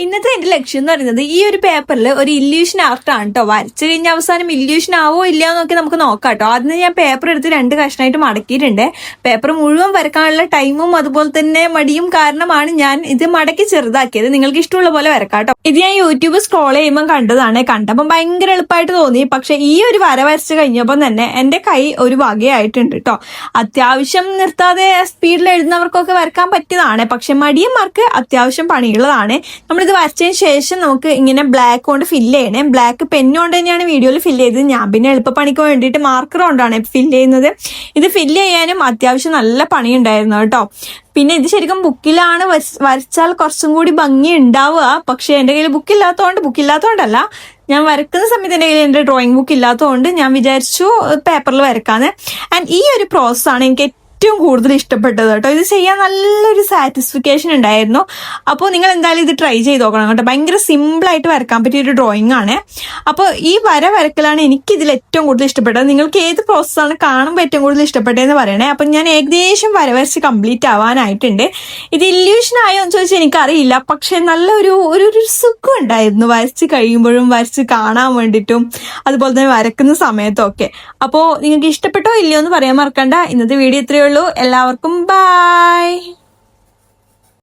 ഇന്നത്തെ എന്റെ ലക്ഷ്യം എന്ന് പറയുന്നത് ഈ ഒരു പേപ്പറിൽ ഒരു ഇല്യൂഷൻ ആർട്ടാണ് കേട്ടോ. വരച്ചു കഴിഞ്ഞ അവസാനം ഇല്യൂഷൻ ആവോ ഇല്ലയോ എന്നൊക്കെ നമുക്ക് നോക്കാം കേട്ടോ. അതിന് ഞാൻ പേപ്പർ എടുത്ത് 2 കഷ്ണമായിട്ട് മടക്കിയിട്ടുണ്ട്. പേപ്പർ മുഴുവൻ വരക്കാനുള്ള ടൈമും അതുപോലെ തന്നെ മടിയും കാരണമാണ് ഞാൻ ഇത് മടക്കി ചെറുതാക്കിയത്. നിങ്ങൾക്ക് ഇഷ്ടമുള്ള പോലെ വരക്കാം കേട്ടോ. ഇത് ഞാൻ യൂട്യൂബ് സ്ക്രോൾ ചെയ്യുമ്പോൾ കണ്ടതാണ്. കണ്ടപ്പോൾ ഭയങ്കര എളുപ്പമായിട്ട് തോന്നി. പക്ഷെ ഈ ഒരു വര വരച്ച് കഴിഞ്ഞപ്പോൾ തന്നെ എന്റെ കൈ ഒരു വകയായിട്ടുണ്ട് കേട്ടോ. അത്യാവശ്യം നിർത്താതെ സ്പീഡിൽ എഴുതുന്നവർക്കൊക്കെ വരക്കാൻ പറ്റിയതാണ്. പക്ഷെ മടിയന്മാർക്ക് അത്യാവശ്യം പണിയുള്ളതാണ്. നമ്മളിത് വരച്ചതിന് ശേഷം നമുക്ക് ഇങ്ങനെ ബ്ലാക്ക് കൊണ്ട് ഫില്ല് ചെയ്യണേ. ബ്ലാക്ക് പെന്നുകൊണ്ട് തന്നെയാണ് വീഡിയോയിൽ ഫില്ല് ചെയ്തത്. ഞാൻ പിന്നെ എളുപ്പപ്പണിക്ക് വേണ്ടിയിട്ട് മാർക്കർ കൊണ്ടാണ് ഫില്ല് ചെയ്യുന്നത്. ഇത് ഫില്ല് ചെയ്യാനും അത്യാവശ്യം നല്ല പണി ഉണ്ടായിരുന്നു കേട്ടോ. പിന്നെ ഇത് ശരിക്കും ബുക്കിലാണ് വരച്ചാൽ കുറച്ചും കൂടി ഭംഗി ഉണ്ടാവുക. പക്ഷെ എൻ്റെ കയ്യിൽ ബുക്കില്ലാത്തതുകൊണ്ടല്ല, ഞാൻ വരക്കുന്ന സമയത്ത് എൻ്റെ കയ്യിൽ എൻ്റെ ഡ്രോയിങ് ബുക്ക് ഇല്ലാത്തതുകൊണ്ട് ഞാൻ വിചാരിച്ചു പേപ്പറിൽ വരക്കാന്ന്. ആൻഡ് ഈ ഒരു പ്രോസസ്സാണ് എനിക്ക് ഏറ്റവും കൂടുതൽ ഇഷ്ടപ്പെട്ടത് കേട്ടോ. ഇത് ചെയ്യാൻ നല്ലൊരു സാറ്റിസ്ഫിക്കേഷൻ ഉണ്ടായിരുന്നു. അപ്പോൾ നിങ്ങൾ എന്തായാലും ഇത് ട്രൈ ചെയ്ത് നോക്കണം കേട്ടോ. ഭയങ്കര സിമ്പിളായിട്ട് വരക്കാൻ പറ്റിയൊരു ഡ്രോയിങ് ആണ്. അപ്പോൾ ഈ വരക്കലാണ് എനിക്കിതിൽ ഏറ്റവും കൂടുതൽ ഇഷ്ടപ്പെട്ടത്. നിങ്ങൾക്ക് ഏത് പ്രോസസ്സാണ് കാണുമ്പോൾ ഏറ്റവും കൂടുതൽ ഇഷ്ടപ്പെട്ടതെന്ന് പറയണേ. അപ്പം ഞാൻ ഏകദേശം വരച്ച് കംപ്ലീറ്റ് ആവാനായിട്ടുണ്ട്. ഇത് ഇല്യൂഷൻ ആയോ എന്ന് ചോദിച്ചാൽ എനിക്കറിയില്ല. പക്ഷെ നല്ലൊരു ഒരു സുഖം ഉണ്ടായിരുന്നു വരച്ച് കഴിയുമ്പോഴും വരച്ച് കാണാൻ വേണ്ടിയിട്ടും അതുപോലെ തന്നെ വരക്കുന്ന സമയത്തും ഒക്കെ. അപ്പോൾ നിങ്ങൾക്ക് ഇഷ്ടപ്പെട്ടോ ഇല്ലയോ എന്ന് പറയാൻ മറക്കണ്ട. ഇന്നത്തെ വീഡിയോ ഇത്രയേ ഉള്ളൂ. എല്ലാവർക്കും ബൈ.